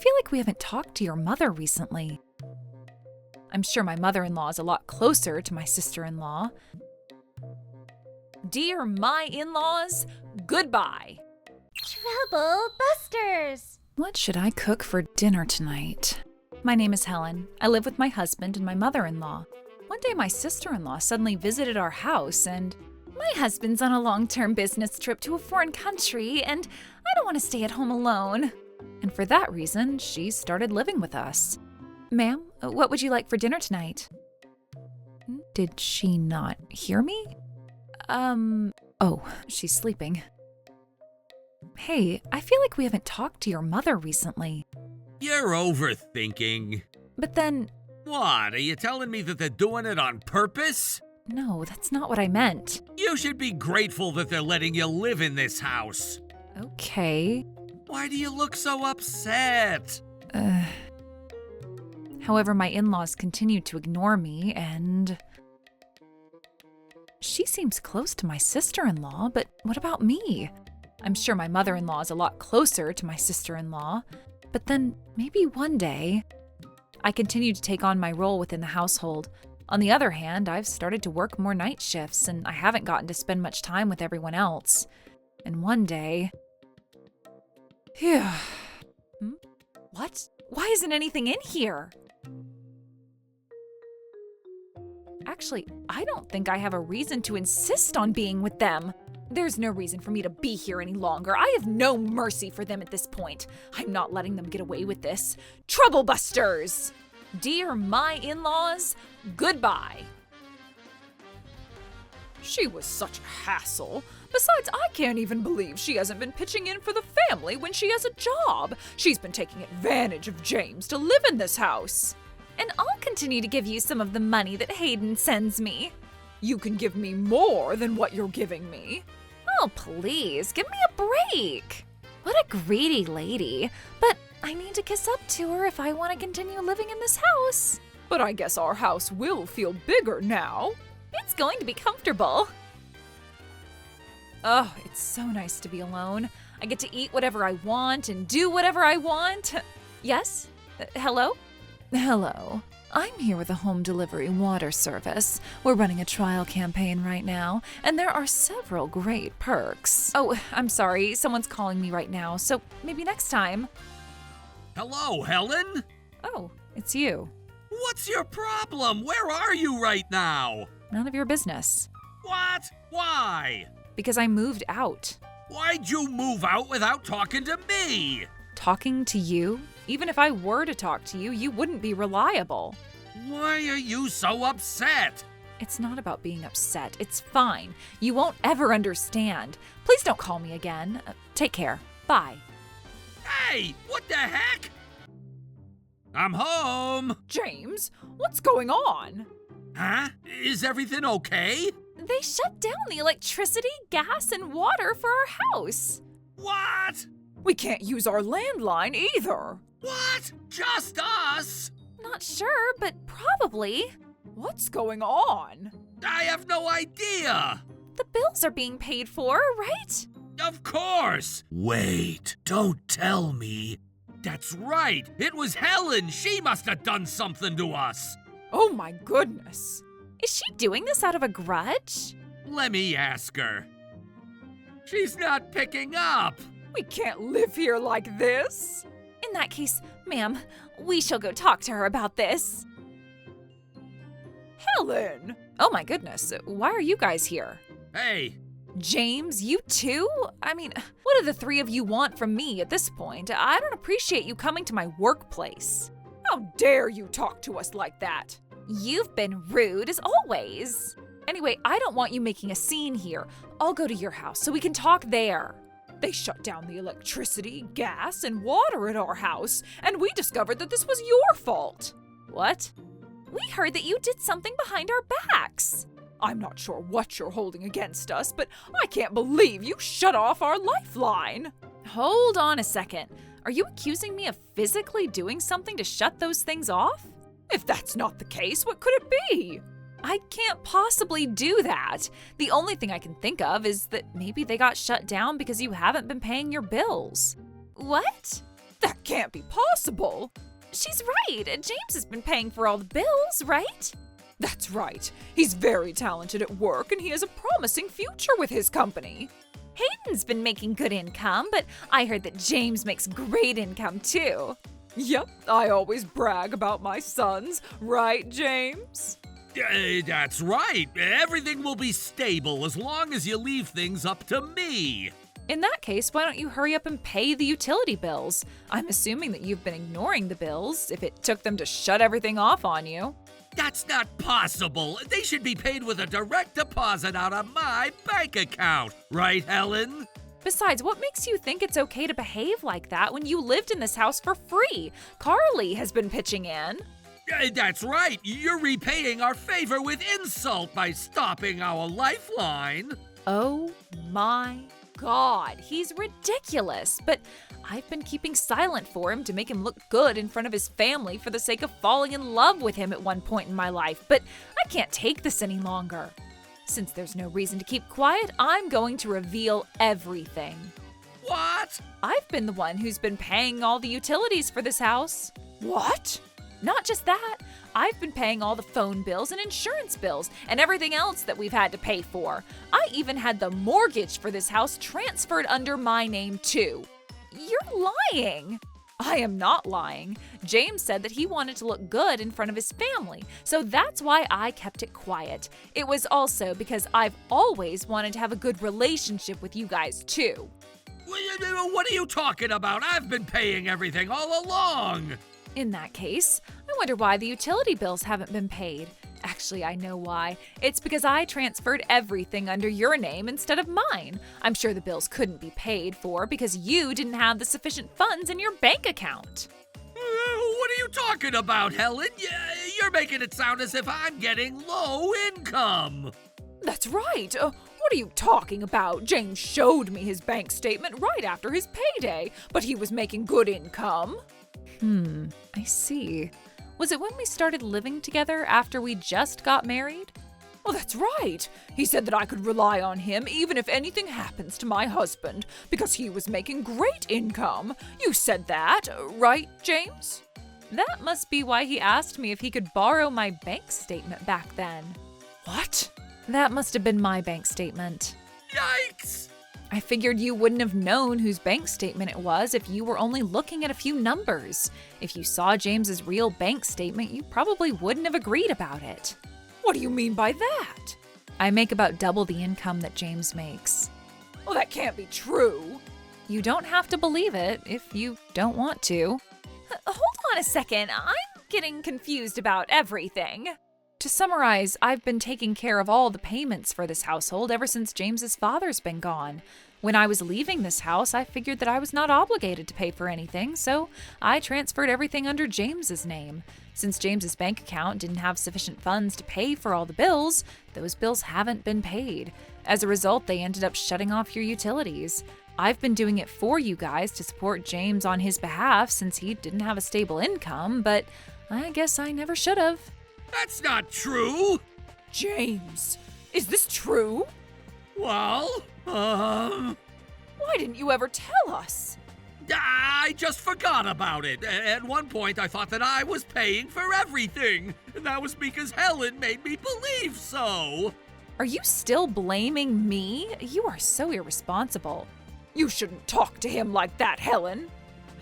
feel like we haven't talked to your mother recently. I'm sure my mother-in-law is a lot closer to my sister-in-law. Dear my in-laws, goodbye. Trouble busters! What should I cook for dinner tonight? My name is Helen. I live with my husband and my mother-in-law. One day my sister-in-law suddenly visited our house and my husband's on a long-term business trip to a foreign country and I don't want to stay at home alone. And for that reason, she started living with us. Ma'am, what would you like for dinner tonight? Did she not hear me? Oh, she's sleeping. Hey, I feel like we haven't talked to your mother recently. You're overthinking. But then, What, are you telling me that they're doing it on purpose? no, that's not what I meant. You should be grateful that they're letting you live in this house. Okay. Why do you look so upset? However, my in-laws continued to ignore me and... She seems close to my sister-in-law, but what about me? I'm sure my mother-in-law is a lot closer to my sister-in-law, but then maybe one day... I continue to take on my role within the household. On the other hand, I've started to work more night shifts and I haven't gotten to spend much time with everyone else. And one day... Phew. What? Why isn't anything in here? Actually, I don't think I have a reason to insist on being with them. There's no reason for me to be here any longer. I have no mercy for them at this point. I'm not letting them get away with this. Trouble busters! Dear my in-laws, goodbye. She was such a hassle. Besides, I can't even believe she hasn't been pitching in for the family when she has a job. She's been taking advantage of James to live in this house. And I'll continue to give you some of the money that Hayden sends me. You can give me more than what you're giving me. Oh, please, give me a break. What a greedy lady. But I need to kiss up to her if I want to continue living in this house. But I guess our house will feel bigger now. It's going to be comfortable. Oh, it's so nice to be alone. I get to eat whatever I want and do whatever I want. Yes? Hello? Hello. I'm here with a home delivery water service. We're running a trial campaign right now, and there are several great perks. Oh, I'm sorry. Someone's calling me right now, so maybe next time. Hello, Helen? Oh, it's you. What's your problem? Where are you right now? None of your business. What? Why? Because I moved out. Why'd you move out without talking to me? Talking to you? Even if I were to talk to you, you wouldn't be reliable. Why are you so upset? It's not about being upset. It's fine. You won't ever understand. Please don't call me again. Take care. Bye. Hey, what the heck? I'm home. James, what's going on? Huh? Is everything okay? They shut down the electricity, gas, and water for our house. What? We can't use our landline either. What? Just us? Not sure, but probably. What's going on? I have no idea. The bills are being paid for, right? Of course. Wait, don't tell me. That's right. It was Helen. She must have done something to us. Oh my goodness. Is she doing this out of a grudge? Let me ask her. She's not picking up. We can't live here like this. In that case, ma'am, we shall go talk to her about this. Helen! Oh my goodness, why are you guys here? Hey. James, you too? I mean, what do the three of you want from me at this point? I don't appreciate you coming to my workplace. How dare you talk to us like that? You've been rude as always. Anyway, I don't want you making a scene here. I'll go to your house so we can talk there. They shut down the electricity, gas, and water at our house, and we discovered that this was your fault. What? We heard that you did something behind our backs. I'm not sure what you're holding against us, but I can't believe you shut off our lifeline. Hold on a second. Are you accusing me of physically doing something to shut those things off? If that's not the case, what could it be? I can't possibly do that. The only thing I can think of is that maybe they got shut down because you haven't been paying your bills. What? That can't be possible. She's right. James has been paying for all the bills, right? That's right. He's very talented at work and he has a promising future with his company. Hayden's been making good income, but I heard that James makes great income too. Yep, I always brag about my sons, right, James? That's right. Everything will be stable as long as you leave things up to me. In that case, why don't you hurry up and pay the utility bills? I'm assuming that you've been ignoring the bills if it took them to shut everything off on you. That's not possible. They should be paid with a direct deposit out of my bank account. Right, Helen? Besides, what makes you think it's okay to behave like that when you lived in this house for free? Carly has been pitching in. That's right. You're repaying our favor with insult by stopping our lifeline. Oh my God, he's ridiculous. But I've been keeping silent for him to make him look good in front of his family for the sake of falling in love with him at one point in my life. But I can't take this any longer. Since there's no reason to keep quiet, I'm going to reveal everything. What? I've been the one who's been paying all the utilities for this house. What? Not just that, I've been paying all the phone bills and insurance bills and everything else that we've had to pay for. I even had the mortgage for this house transferred under my name too. You're lying. I am not lying. James said that he wanted to look good in front of his family, so that's why I kept it quiet. It was also because I've always wanted to have a good relationship with you guys too. What are you talking about? I've been paying everything all along. In that case, I wonder why the utility bills haven't been paid. Actually, I know why. It's because I transferred everything under your name instead of mine. I'm sure the bills couldn't be paid for because you didn't have the sufficient funds in your bank account. What are you talking about, Helen? You're making it sound as if I'm getting low income. That's right. What are you talking about? James showed me his bank statement right after his payday, but he was making good income. I see. Was it when we started living together after we just got married? Well, that's right. He said that I could rely on him even if anything happens to my husband because he was making great income. You said that, right, James? That must be why he asked me if he could borrow my bank statement back then. What? That must have been my bank statement. Yikes! I figured you wouldn't have known whose bank statement it was if you were only looking at a few numbers. If you saw James's real bank statement, you probably wouldn't have agreed about it. What do you mean by that? I make about double the income that James makes. Well, that can't be true. You don't have to believe it if you don't want to. Hold on a second. I'm getting confused about everything. To summarize, I've been taking care of all the payments for this household ever since James's father's been gone. When I was leaving this house, I figured that I was not obligated to pay for anything, so I transferred everything under James's name. Since James's bank account didn't have sufficient funds to pay for all the bills, those bills haven't been paid. As a result, they ended up shutting off your utilities. I've been doing it for you guys to support James on his behalf since he didn't have a stable income, but I guess I never should have. That's not true! James, is this true? Well, Why didn't you ever tell us? I just forgot about it. At one point, I thought that I was paying for everything. And that was because Helen made me believe so. Are you still blaming me? You are so irresponsible. You shouldn't talk to him like that, Helen.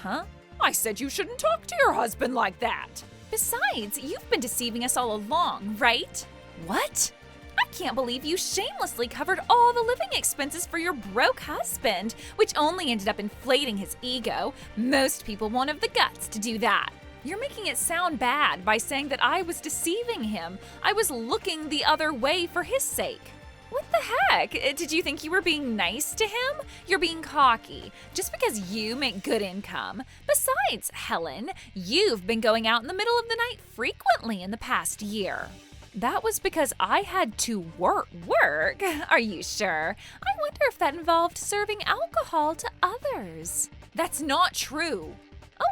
Huh? I said you shouldn't talk to your husband like that. Besides, you've been deceiving us all along, right? What? I can't believe you shamelessly covered all the living expenses for your broke husband, which only ended up inflating his ego. Most people won't have the guts to do that. You're making it sound bad by saying that I was deceiving him. I was looking the other way for his sake. What the heck? Did you think you were being nice to him? You're being cocky, just because you make good income. Besides, Helen, you've been going out in the middle of the night frequently in the past year. That was because I had to work. Work? Are you sure? I wonder if that involved serving alcohol to others. That's not true.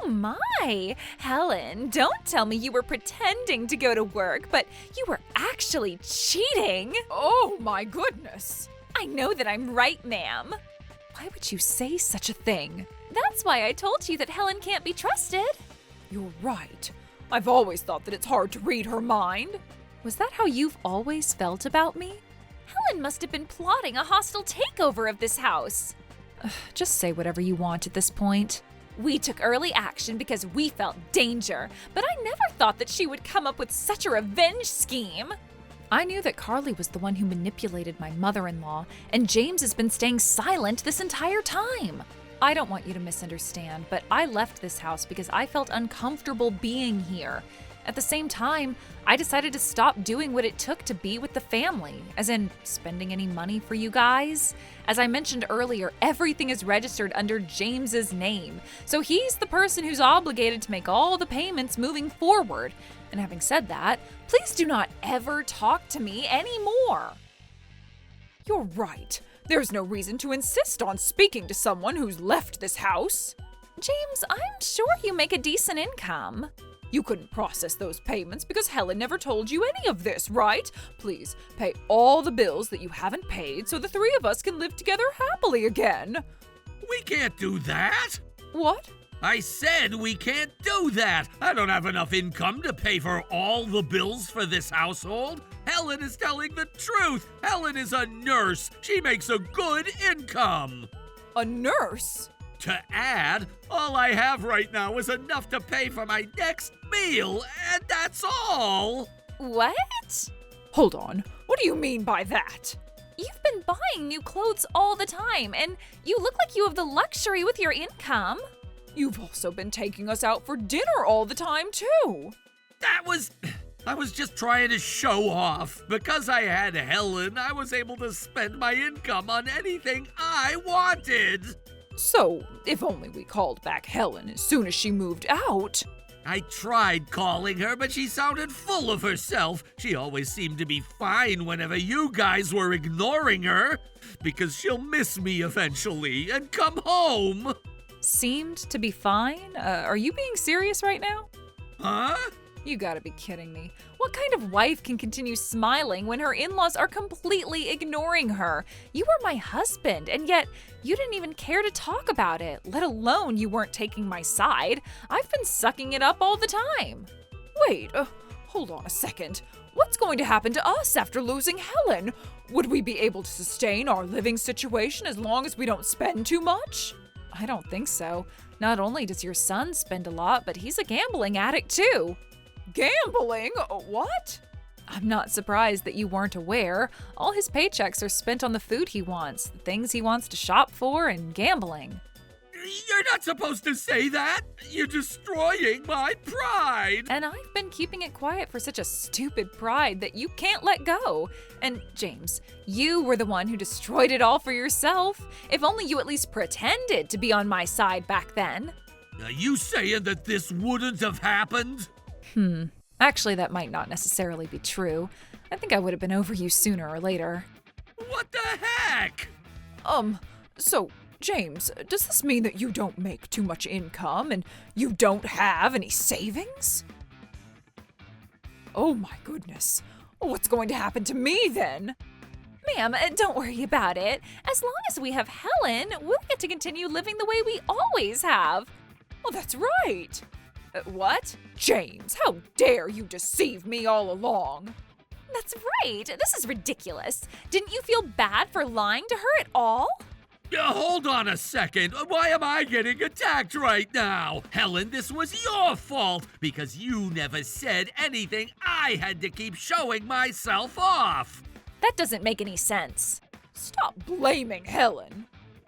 Oh my! Helen, don't tell me you were pretending to go to work, but you were actually cheating. Oh my goodness. I know that I'm right, ma'am. Why would you say such a thing? That's why I told you that Helen can't be trusted. You're right. I've always thought that it's hard to read her mind. Was that how you've always felt about me? Helen must have been plotting a hostile takeover of this house. Just say whatever you want at this point. We took early action because we felt danger, but I never thought that she would come up with such a revenge scheme. I knew that Carly was the one who manipulated my mother-in-law, and James has been staying silent this entire time. I don't want you to misunderstand, but I left this house because I felt uncomfortable being here. At the same time, I decided to stop doing what it took to be with the family, as in spending any money for you guys. As I mentioned earlier, everything is registered under James's name, so he's the person who's obligated to make all the payments moving forward. And having said that, please do not ever talk to me anymore. You're right. There's no reason to insist on speaking to someone who's left this house. James, I'm sure you make a decent income. You couldn't process those payments because Helen never told you any of this, right? Please pay all the bills that you haven't paid so the three of us can live together happily again. We can't do that. What? I said we can't do that. I don't have enough income to pay for all the bills for this household. Helen is telling the truth. Helen is a nurse. She makes a good income. A nurse? To add, all I have right now is enough to pay for my next meal, and that's all. What? Hold on. What do you mean by that? You've been buying new clothes all the time, and you look like you have the luxury with your income. You've also been taking us out for dinner all the time, too. I was just trying to show off. Because I had Helen, I was able to spend my income on anything I wanted. So, if only we called back Helen as soon as she moved out. I tried calling her, but she sounded full of herself. She always seemed to be fine whenever you guys were ignoring her. Because she'll miss me eventually and come home. Seemed to be fine? Are you being serious right now? Huh? You gotta be kidding me. What kind of wife can continue smiling when her in-laws are completely ignoring her? You were my husband, and yet you didn't even care to talk about it, let alone you weren't taking my side. I've been sucking it up all the time. Wait, hold on a second. What's going to happen to us after losing Helen? Would we be able to sustain our living situation as long as we don't spend too much? I don't think so. Not only does your son spend a lot, but he's a gambling addict too. Gambling? What? I'm not surprised that you weren't aware. All his paychecks are spent on the food he wants, the things he wants to shop for, and gambling. You're not supposed to say that. You're destroying my pride. And I've been keeping it quiet for such a stupid pride that you can't let go. And James, you were the one who destroyed it all for yourself. If only you at least pretended to be on my side back then. Are you saying that this wouldn't have happened? Actually, that might not necessarily be true. I think I would have been over you sooner or later. What the heck? So, James, does this mean that you don't make too much income and you don't have any savings? Oh my goodness. What's going to happen to me then? Ma'am, don't worry about it. As long as we have Helen, we'll get to continue living the way we always have. Well, that's right. What? James, how dare you deceive me all along? That's right. This is ridiculous. Didn't you feel bad for lying to her at all? Hold on a second. Why am I getting attacked right now? Helen, this was your fault because you never said anything. I had to keep showing myself off. That doesn't make any sense. Stop blaming Helen.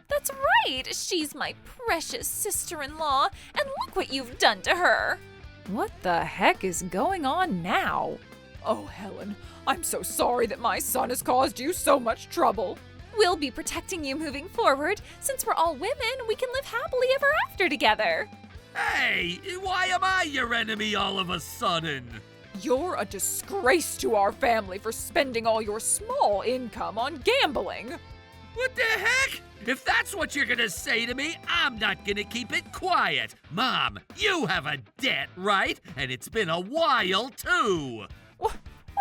That's right. She's my precious sister-in-law, and look what you've done to her. What the heck is going on now? Oh, Helen, I'm so sorry that my son has caused you so much trouble. We'll be protecting you moving forward. Since we're all women, we can live happily ever after together. Hey, why am I your enemy all of a sudden? You're a disgrace to our family for spending all your small income on gambling. What the heck? If that's what you're gonna say to me, I'm not gonna keep it quiet. Mom, you have a debt, right? And it's been a while, too. What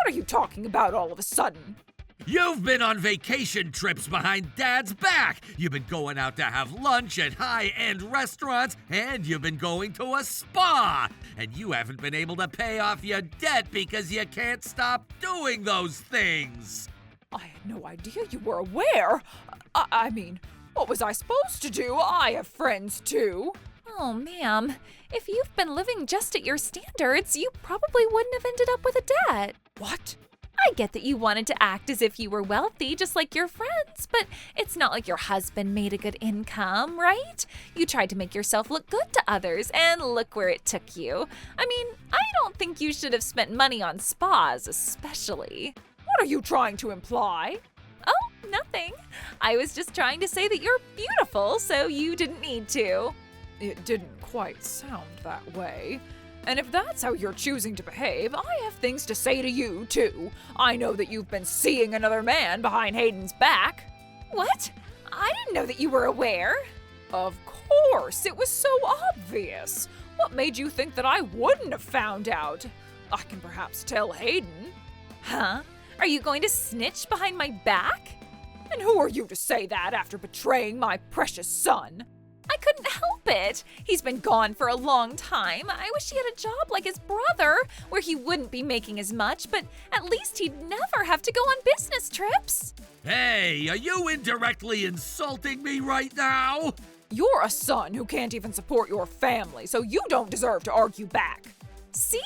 are you talking about all of a sudden? You've been on vacation trips behind Dad's back. You've been going out to have lunch at high-end restaurants, and you've been going to a spa. And you haven't been able to pay off your debt because you can't stop doing those things. I had no idea you were aware. I mean, what was I supposed to do? I have friends too. Oh, ma'am, if you've been living just at your standards, you probably wouldn't have ended up with a debt. What? I get that you wanted to act as if you were wealthy, just like your friends, but it's not like your husband made a good income, right? You tried to make yourself look good to others, and look where it took you. I mean, I don't think you should have spent money on spas, especially. What are you trying to imply? Oh, nothing. I was just trying to say that you're beautiful, so you didn't need to. It didn't quite sound that way. And if that's how you're choosing to behave, I have things to say to you, too. I know that you've been seeing another man behind Hayden's back. What? I didn't know that you were aware. Of course, it was so obvious. What made you think that I wouldn't have found out? I can perhaps tell Hayden. Huh? Are you going to snitch behind my back? And who are you to say that after betraying my precious son? I couldn't help it. He's been gone for a long time. I wish he had a job like his brother, where he wouldn't be making as much, but at least he'd never have to go on business trips. Hey, are you indirectly insulting me right now? You're a son who can't even support your family, so you don't deserve to argue back. See?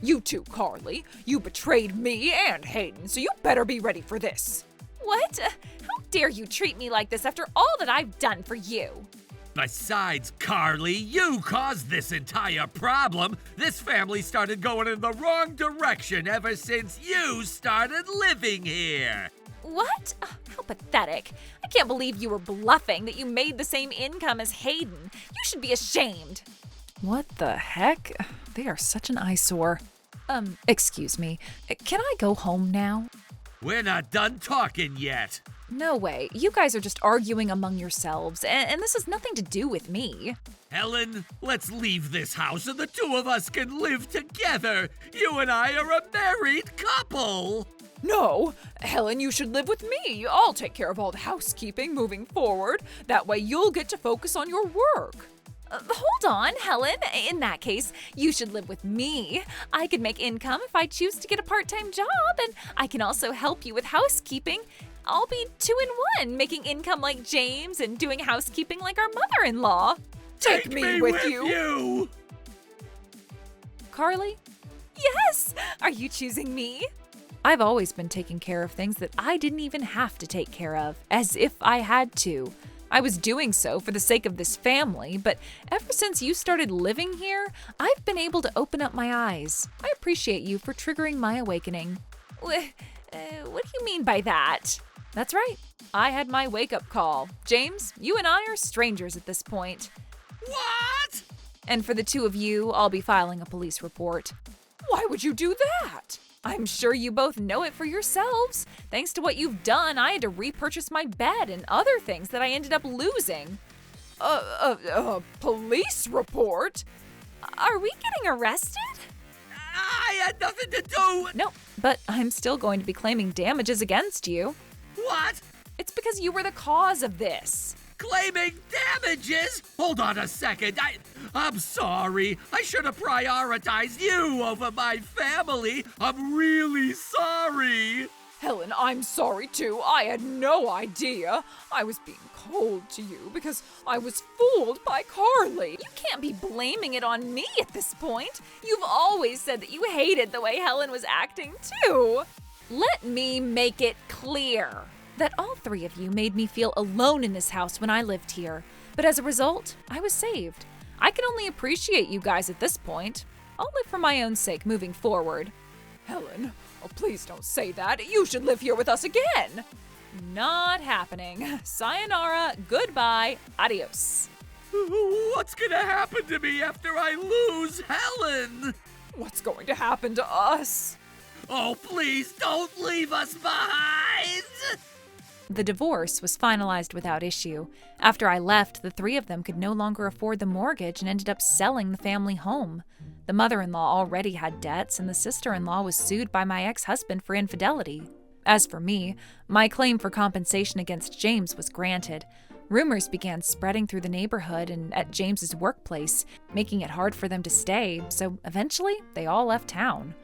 You too, Carly. You betrayed me and Hayden, so you better be ready for this. What? How dare you treat me like this after all that I've done for you? Besides, Carly, you caused this entire problem. This family started going in the wrong direction ever since you started living here. What? How pathetic. I can't believe you were bluffing that you made the same income as Hayden. You should be ashamed. What the heck? They are such an eyesore. Excuse me. Can I go home now? We're not done talking yet. No way. You guys are just arguing among yourselves, and this has nothing to do with me. Helen, let's leave this house and the two of us can live together. You and I are a married couple. No, Helen, you should live with me. I'll take care of all the housekeeping moving forward. That way you'll get to focus on your work. Hold on, Helen. In that case, you should live with me. I could make income if I choose to get a part-time job, and I can also help you with housekeeping. I'll be 2 in 1, making income like James and doing housekeeping like our mother-in-law. Take me with you. Carly? Yes! Are you choosing me? I've always been taking care of things that I didn't even have to take care of, as if I had to. I was doing so for the sake of this family, but ever since you started living here, I've been able to open up my eyes. I appreciate you for triggering my awakening. What do you mean by that? That's right. I had my wake-up call. James, you and I are strangers at this point. What? And for the two of you, I'll be filing a police report. Why would you do that? I'm sure you both know it for yourselves. Thanks to what you've done, I had to repurchase my bed and other things that I ended up losing. Police report? Are we getting arrested? I had nothing to do. No, but I'm still going to be claiming damages against you. What? It's because you were the cause of this. Claiming damages? Hold on a second. I'm sorry. I should have prioritized you over my family. I'm really sorry. Helen, I'm sorry too. I had no idea. I was being cold to you because I was fooled by Carly. You can't be blaming it on me at this point. You've always said that you hated the way Helen was acting too. Let me make it clear that all three of you made me feel alone in this house when I lived here. But as a result, I was saved. I can only appreciate you guys at this point. I'll live for my own sake moving forward. Helen, oh, please don't say that. You should live here with us again. Not happening. Sayonara, goodbye, adios. What's gonna happen to me after I lose Helen? What's going to happen to us? Oh, please don't leave us behind! The divorce was finalized without issue. After I left, the three of them could no longer afford the mortgage and ended up selling the family home. The mother-in-law already had debts, and the sister-in-law was sued by my ex-husband for infidelity. As for me, my claim for compensation against James was granted. Rumors began spreading through the neighborhood and at James's workplace, making it hard for them to stay, so eventually they all left town.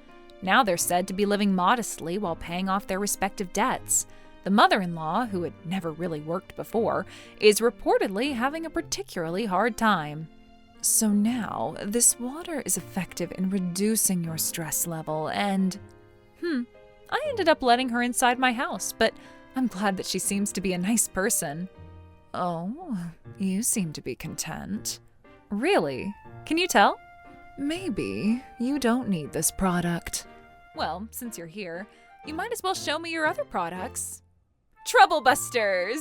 Now they're said to be living modestly while paying off their respective debts. The mother-in-law, who had never really worked before, is reportedly having a particularly hard time. So now, this water is effective in reducing your stress level and… I ended up letting her inside my house, but I'm glad that she seems to be a nice person. Oh, you seem to be content. Really? Can you tell? Maybe you don't need this product. Well, since you're here, you might as well show me your other products. Trouble Busters!